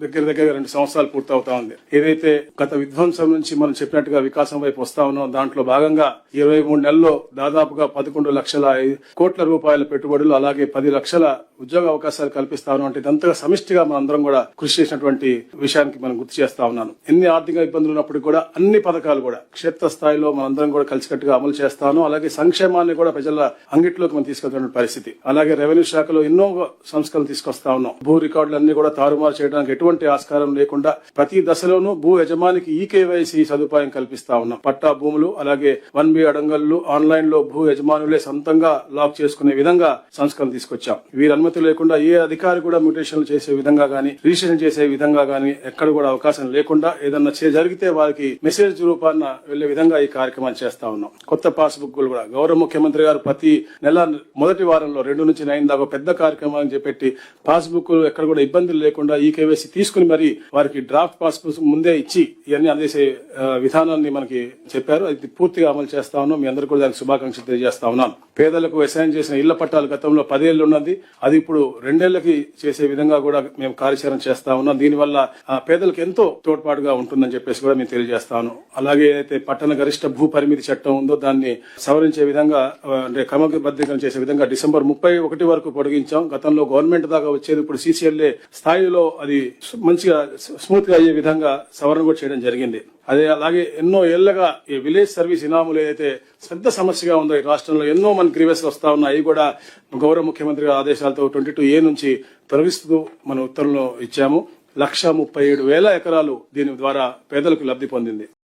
దగ్గర 2 సంవత్సరాలు పూర్తవుతా ఉంది. ఏదైతే గత విధ్వంసం నుంచి మనం చెప్పినట్టుగా వికాసం వైపు వస్తా ఉన్నాం, దాంట్లో భాగంగా 23 నెలల్లో దాదాపుగా 11 లక్షల కోట్ల రూపాయల పెట్టుబడులు, అలాగే 10 లక్షల ఉద్యోగ అవకాశాలు కల్పిస్తా ఉన్నాం. అంటే ఇదంతా సమిష్టిగా మనందరం కూడా కృషి చేసినటువంటి విషయానికి మనం గుర్తు చేస్తా ఉన్నాను. ఎన్ని ఆర్థిక ఇబ్బందులు ఉన్నప్పటికీ కూడా అన్ని పథకాలు కూడా క్షేత్ర స్థాయిలో మనందరం కూడా కలిసికట్టుగా అమలు చేస్తాను. అలాగే సంక్షేమాన్ని కూడా ప్రజల అంగిట్లోకి మనం తీసుకెళ్తున్న పరిస్థితి. అలాగే రెవెన్యూ శాఖలో ఎన్నో సంస్కరణలు తీసుకొస్తా ఉన్నాం. భూ రికార్డులన్నీ కూడా తారుమారు చేయడానికి ఎటువంటి ఆస్కారం లేకుండా ప్రతి దశలోనూ భూ యజమానికి ఈకేవైసీ సదుపాయం కల్పిస్తా ఉన్నాం. పట్టా భూములు, అలాగే 1B అడంగళ్లు ఆన్లైన్ లో భూ యజమానులే సొంతంగా లాక్ చేసుకునే విధంగా సంస్కరణ తీసుకొచ్చాం. వీరి అనుమతి లేకుండా ఏ అధికారి కూడా మ్యూటేషన్లు చేసే విధంగా గానీ, రిజిస్ట్రేషన్ చేసే విధంగా గానీ ఎక్కడ కూడా అవకాశం లేకుండా ఏదన్నా జరిగితే వారికి మెసేజ్ రూపాన వెళ్లే విధంగా ఈ కార్యక్రమాన్ని చేస్తా ఉన్నాం. కొత్త పాస్ బుక్లు కూడా గౌరవ ముఖ్యమంత్రి గారు ప్రతి నెల మొదటి వారంలో 2 నుంచి 9 దాకా పెద్ద కార్యక్రమాన్ని చేపట్టి పాస్ బుక్ ఎక్కడ కూడా ఇబ్బందులు లేకుండా ఈకేవైసీ తీసుకుని మరి వారికి డ్రాఫ్ట్ పాస్ బుక్ ముందే ఇచ్చి ఇవన్నీ అందేసే విధానాన్ని మనకి చెప్పారు. అది పూర్తిగా అమలు చేస్తా ఉన్నాం. మీ అందరూ కూడా దానికి శుభాకాంక్షలు తెలియజేస్తా ఉన్నాను. పేదలకు అసైన్ చేసిన ఇళ్ల పట్టాలు గతంలో 10 ఏళ్లు ఉన్నది, అది ఇప్పుడు 2 ఏళ్లకి చేసే విధంగా కూడా మేము కార్యాచరణ చేస్తా ఉన్నాం. దీనివల్ల పేదలకు ఎంతో తోడ్పాటుగా ఉంటుందని చెప్పేసి కూడా మేము తెలియజేస్తాను. అలాగే అయితే పట్టణ గరిష్ట భూ పరిమితి చట్టం ఉందో దాన్ని సవరించే విధంగా, అంటే క్రమబద్ధీకరణ చేసే విధంగా డిసెంబర్ 31 వరకు పొడిగించాం. గతంలో గవర్నమెంట్ దాకా వచ్చేది ఇప్పుడు CCLA స్థాయిలో అది మంచిగా స్మూత్ గా అయ్యే విధంగా సవరణ కూడా చేయడం జరిగింది. అదే అలాగే ఎన్నో ఏళ్లగా ఈ విలేజ్ సర్వీస్ ఇనాములు ఏదైతే పెద్ద సమస్యగా ఉందో ఈ రాష్ట్రంలో ఎన్నో మన గ్రీవెస్ వస్తా ఉన్నాయి. అవి కూడా గౌరవ ముఖ్యమంత్రి ఆదేశాలతో 22A నుంచి తొలగిస్తూ మన ఉత్తర్వులు ఇచ్చాము. 137,000 ఎకరాలు దీని ద్వారా పేదలకు లబ్ధి పొందింది.